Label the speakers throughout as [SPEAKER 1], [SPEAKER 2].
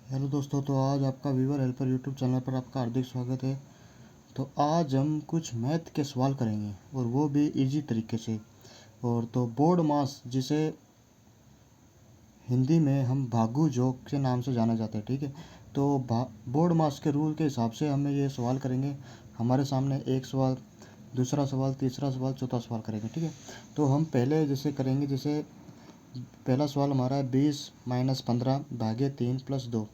[SPEAKER 1] Hello दोस्तों, तो आज आपका वीवर हेल्पर यूट्यूब चैनल पर आपका हार्दिक स्वागत है। तो आज हम कुछ मैथ के सवाल करेंगे और वो भी इजी तरीके से। और तो बोर्ड मास, जिसे हिंदी में हम भागू जोक के नाम से जाना जाता है, ठीक है। तो बोर्ड मास के रूल के हिसाब से हमें ये सवाल करेंगे। हमारे सामने एक सवाल, दूसरा सवाल, तीसरा सवाल, चौथा सवाल करेंगे, ठीक है। तो हम पहले जैसे करेंगे, जैसे पहला सवाल हमारा है 20 - 15 भागे 3 + 2,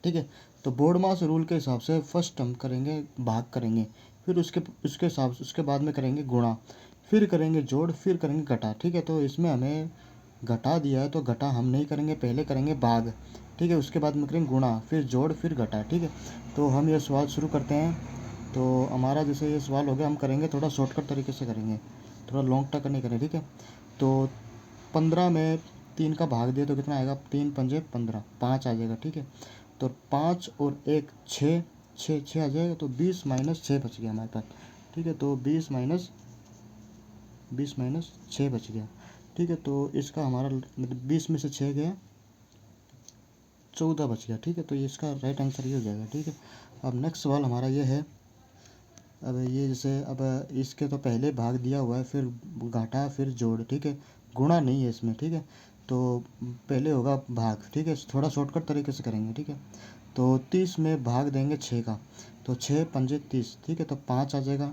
[SPEAKER 1] ठीक है। तो बोर्ड मास रूल के हिसाब से फर्स्ट हम करेंगे भाग करेंगे, फिर उसके हिसाब से उसके बाद में करेंगे गुणा, फिर करेंगे जोड़, फिर करेंगे घटा, ठीक है। तो इसमें हमें घटा दिया है तो घटा हम नहीं करेंगे, पहले करेंगे भाग, ठीक है। उसके बाद में करेंगे गुणा, फिर जोड़, फिर घटा, ठीक है। तो हम ये सवाल शुरू करते हैं। तो हमारा जैसे ये सवाल हो गया, हम करेंगे थोड़ा शॉर्टकट तरीके से करेंगे, थोड़ा लॉन्ग टक नहीं करें, ठीक है। तो 15 में 3 का भाग दिया तो कितना आएगा, 3 पंजे 15, 5 आ जाएगा, ठीक है। तो 5 और 1 6, 6 आ जाएगा। तो 20 - 6 बच गया हमारे पास, ठीक है। तो 20 माइनस 6 बच गया, ठीक है। तो इसका हमारा मतलब 20 में से 6 गया, 14 बच गया, ठीक है। तो ये इसका राइट आंसर ये हो जाएगा, ठीक है। अब नेक्स्ट सवाल हमारा ये है। अब ये जैसे अब इसके तो पहले भाग दिया हुआ है, फिर घाटा, फिर जोड़, ठीक है। गुणा नहीं है इसमें, ठीक है। तो पहले होगा भाग, ठीक है। थोड़ा शॉर्टकट तरीके से करेंगे, ठीक है। तो 30 में भाग देंगे 6 का, तो 6 पंजे 30, ठीक है। तो 5 आ जाएगा।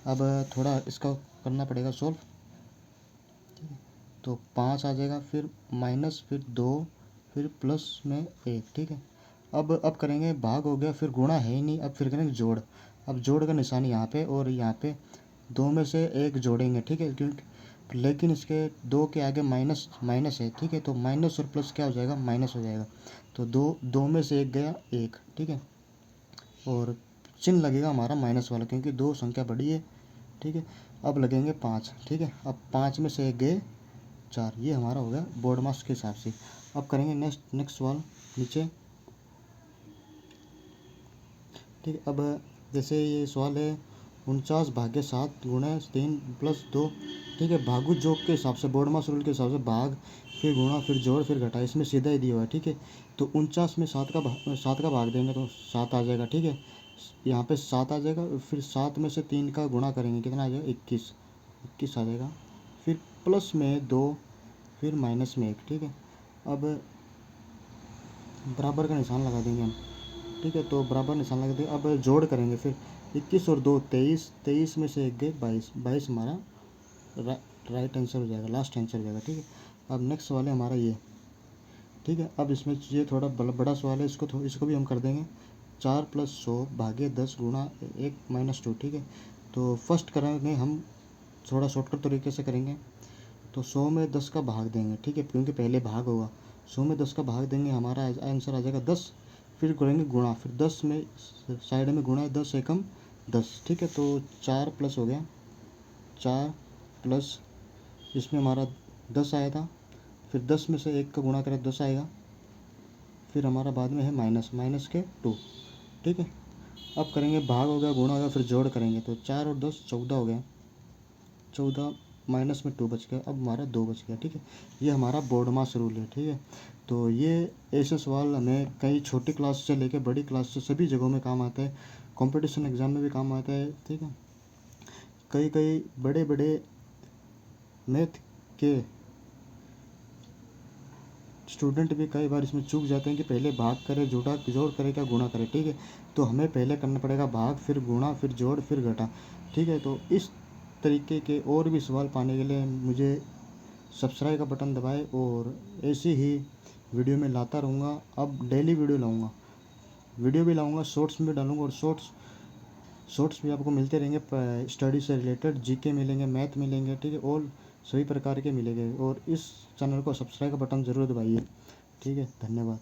[SPEAKER 1] अब थोड़ा इसका करना पड़ेगा सॉल्व, ठीक है। तो 5 आ जाएगा, फिर माइनस, फिर 2, फिर प्लस में 1, ठीक है। अब करेंगे भाग हो गया, फिर गुणा है ही नहीं, अब फिर करेंगे जोड़। अब जोड़ का निशान यहाँ पे और यहाँ पे 2 में से 1 जोड़ेंगे, ठीक है। क्योंकि लेकिन इसके 2 के आगे माइनस माइनस है, ठीक है। तो माइनस और प्लस क्या हो जाएगा, माइनस हो जाएगा। तो 2 में से 1 गया 1, ठीक है। और चिन्ह लगेगा हमारा माइनस वाला, क्योंकि 2 संख्या बड़ी है, ठीक है। अब लगेंगे 5, ठीक है। अब 5 में से 1 गए 4, ये हमारा हो गया बोर्ड मास के हिसाब से। अब करेंगे नेक्स्ट सवाल नीचे, ठीक है। अब जैसे ये सवाल है 49 भाग्य 7 गुणा 3 + 2, ठीक है। भागु जोक के हिसाब से, बोर्ड मास रूल के हिसाब से भाग, फिर गुणा, फिर जोड़, फिर घटा, इसमें सीधा ही दिया हुआ है, ठीक है। तो 49 में 7 का भाग देंगे तो 7 आ जाएगा, ठीक है। यहाँ पे 7 आ जाएगा, फिर 7 में से 3 का गुणा करेंगे, कितना आ जाएगा, 21 आ जाएगा। फिर प्लस में 2, फिर माइनस में 1, ठीक है। अब बराबर का निशान लगा देंगे हम, ठीक है। तो बराबर निशान लगा देंगे। अब जोड़ करेंगे, फिर 21 और 2 23, 23 में से 1 गए 22, 22 हमारा राइट आंसर हो जाएगा, लास्ट आंसर हो जाएगा, ठीक है। अब नेक्स्ट सवाल है हमारा ये, ठीक है। अब इसमें ये थोड़ा बड़ा सवाल है, इसको भी हम कर देंगे। 4 + 100 भागे 10 गुणा 1 - 2, ठीक है। तो फर्स्ट करेंगे हम थोड़ा शॉर्टकट तरीके से करेंगे। तो 100 में 10 का भाग देंगे, ठीक है, क्योंकि पहले भाग होगा। 100 में 10 का भाग देंगे, हमारा आंसर आ जाएगा 10। फिर करेंगे गुणा, फिर 10 में साइड में गुणा है, 10 एकम 10, ठीक है। तो 4 प्लस हो गया, 4 प्लस इसमें हमारा 10 आया था, फिर 10 में से 1 का गुणा करें 10 आएगा, फिर हमारा बाद में है माइनस के 2, ठीक है। अब करेंगे भाग हो गया, गुणा हो गया, फिर जोड़ करेंगे। तो 4 और 10 14 हो गया, 14 माइनस में 2 बच गया, अब हमारा 2 बच गया, ठीक है। ये हमारा बोर्ड मास रूल है, ठीक है। तो ये ऐसे सवाल हमें कई छोटी क्लास से लेकर बड़ी क्लास से सभी जगहों में काम आता है, कंपटीशन एग्ज़ाम में भी काम आता है, ठीक है। कई कई बड़े बड़े मैथ के स्टूडेंट भी कई बार इसमें चूक जाते हैं कि पहले भाग करें, जोड़ करें, क्या गुणा करें, ठीक है। तो हमें पहले करना पड़ेगा भाग, फिर गुणा, फिर जोड़, फिर घटा, ठीक है। तो इस तरीके के और भी सवाल पाने के लिए मुझे सब्सक्राइब का बटन दबाएं, और ऐसे ही वीडियो में लाता रहूँगा। अब डेली वीडियो लाऊँगा, वीडियो भी लाऊँगा, शॉर्ट्स में भी डालूँगा, और शॉर्ट्स भी आपको मिलते रहेंगे, स्टडी से रिलेटेड जीके मिलेंगे, मैथ मिलेंगे, ठीक है। और सभी प्रकार के मिलेंगे। और इस चैनल को सब्सक्राइब का बटन ज़रूर दबाइए, ठीक है। धन्यवाद।